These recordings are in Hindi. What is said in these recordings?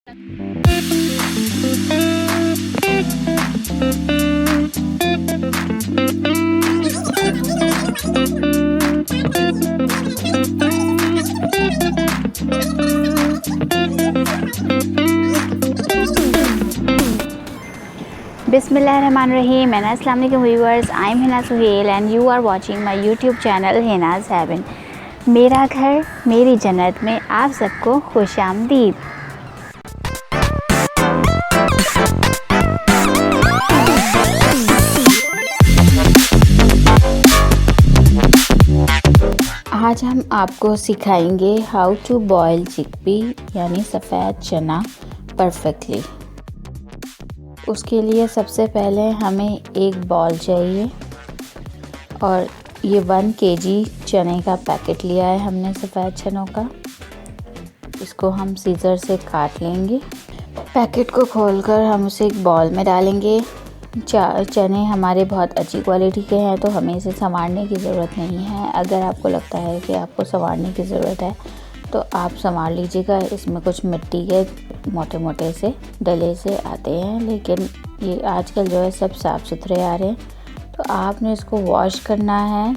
Bismillahirrahmanirrahim and Assalamualaikum viewers. I am Hina Suhail and you are watching my YouTube channel Hina's Heaven. मेरा घर मेरी जन्नत में आप सबको खुशामदीद। आज हम आपको सिखाएंगे हाउ टू बॉयल चिकपी यानी सफ़ेद चना परफेक्टली। उसके लिए सबसे पहले हमें एक बॉल चाहिए और ये 1 kg चने का पैकेट लिया है हमने सफ़ेद चनों का। इसको हम सीज़र से काट लेंगे। पैकेट को खोलकर हम उसे एक बॉल में डालेंगे। चने हमारे बहुत अच्छी क्वालिटी के हैं तो हमें इसे संवारने की ज़रूरत नहीं है। अगर आपको लगता है कि आपको संवारने की ज़रूरत है तो आप संवार लीजिएगा। इसमें कुछ मिट्टी के मोटे मोटे से डले से आते हैं, लेकिन ये आजकल जो है सब साफ़ सुथरे आ रहे हैं। तो आपने इसको वॉश करना है।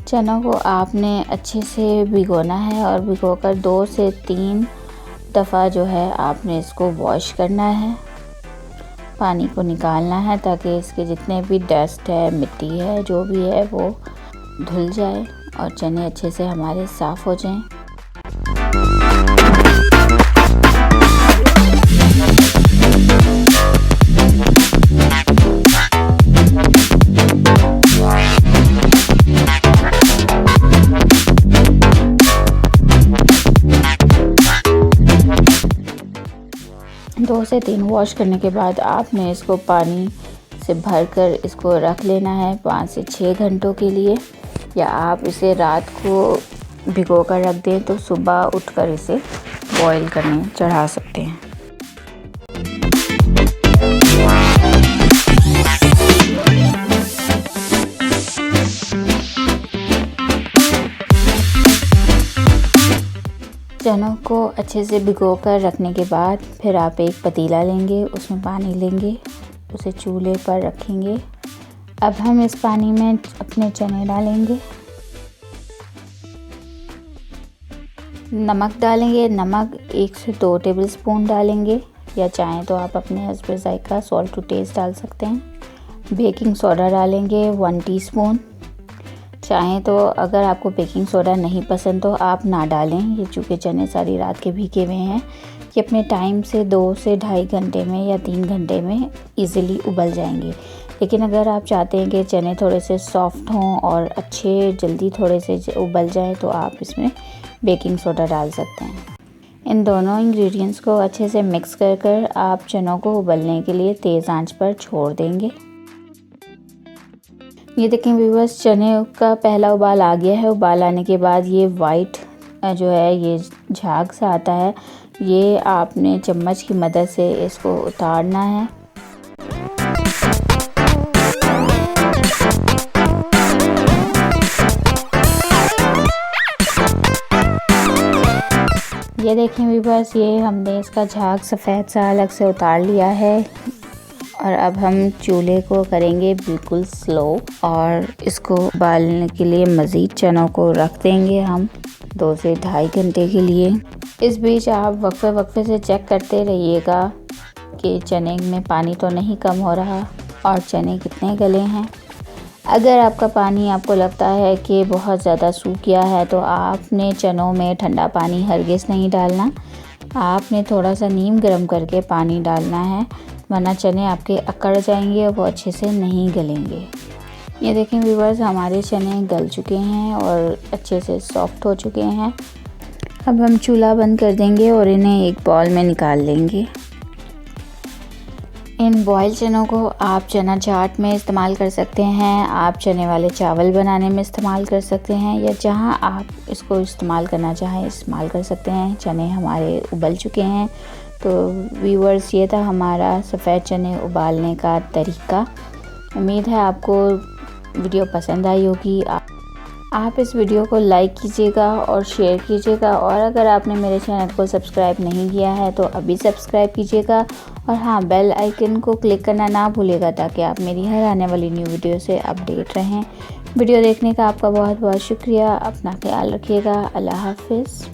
चनों को आपने अच्छे से भिगोना है और भिगोकर 2 से 3 दफ़ा जो है आपने इसको वॉश करना है। पानी को निकालना है ताकि इसके जितने भी डस्ट है, मिट्टी है, जो भी है वो धुल जाए और चने अच्छे से हमारे साफ़ हो जाएं। दो से 3 वॉश करने के बाद आपने इसको पानी से भरकर इसको रख लेना है 5 से 6 घंटों के लिए, या आप इसे रात को भिगो कर रख दें तो सुबह उठकर इसे बॉईल करने चढ़ा सकते हैं। चनों को अच्छे से भिगो कर रखने के बाद फिर आप एक पतीला लेंगे, उसमें पानी लेंगे, उसे चूल्हे पर रखेंगे। अब हम इस पानी में अपने चने डालेंगे, नमक डालेंगे। नमक 1 से 2 टेबलस्पून डालेंगे, या चाहें तो आप अपने हस्ब ज़ायका सॉल्ट टू टेस्ट डाल सकते हैं। बेकिंग सोडा डालेंगे 1 टीस्पून। चाहें तो अगर आपको बेकिंग सोडा नहीं पसंद तो आप ना डालें। ये चूँकि चने सारी रात के भीगे हुए हैं, कि अपने टाइम से 2 से ढाई घंटे में या 3 घंटे में इजीली उबल जाएंगे। लेकिन अगर आप चाहते हैं कि चने थोड़े से सॉफ्ट हों और अच्छे जल्दी थोड़े से उबल जाएं तो आप इसमें बेकिंग सोडा डाल सकते हैं। इन दोनों इंग्रेडिएंट्स को अच्छे से मिक्स कर आप चनों को उबलने के लिए तेज़ आंच पर छोड़ देंगे। ये देखें व्यूअर्स, चने का पहला उबाल आ गया है। उबाल आने के बाद ये वाइट जो है ये झाग सा आता है, ये आपने चम्मच की मदद से इसको उतारना है। ये देखें व्यूअर्स, ये हमने इसका झाग सफ़ेद सा अलग से उतार लिया है। और अब हम चूल्हे को करेंगे बिल्कुल स्लो और इसको उबालने के लिए मज़ीद चनों को रख देंगे हम 2 से ढाई घंटे के लिए। इस बीच आप वक्फे से चेक करते रहिएगा कि चने में पानी तो नहीं कम हो रहा और चने कितने गले हैं। अगर आपका पानी आपको लगता है कि बहुत ज़्यादा सूख गया है तो आपने चनों में ठंडा पानी हरगिज़ नहीं डालना। आपने थोड़ा सा नीम गर्म करके पानी डालना है, वरना चने आपके अकड़ जाएंगे और वो अच्छे से नहीं गलेंगे। ये देखें व्यूअर्स, हमारे चने गल चुके हैं और अच्छे से सॉफ्ट हो चुके हैं। अब हम चूल्हा बंद कर देंगे और इन्हें एक बाउल में निकाल लेंगे। इन बॉयल चनों को आप चना चाट में इस्तेमाल कर सकते हैं, आप चने वाले चावल बनाने में इस्तेमाल कर सकते हैं, या जहां आप इसको इस्तेमाल करना चाहें इस्तेमाल कर सकते हैं। चने हमारे उबल चुके हैं। तो व्यूअर्स, ये था हमारा सफ़ेद चने उबालने का तरीका। उम्मीद है आपको वीडियो पसंद आई होगी। आप इस वीडियो को लाइक कीजिएगा और शेयर कीजिएगा, और अगर आपने मेरे चैनल को सब्सक्राइब नहीं किया है तो अभी सब्सक्राइब कीजिएगा, और हाँ, बेल आइकन को क्लिक करना ना भूलिएगा ताकि आप मेरी हर आने वाली न्यू वीडियो से अपडेट रहें। वीडियो देखने का आपका बहुत बहुत शुक्रिया। अपना ख्याल रखिएगा। अल्लाह हाफिज़।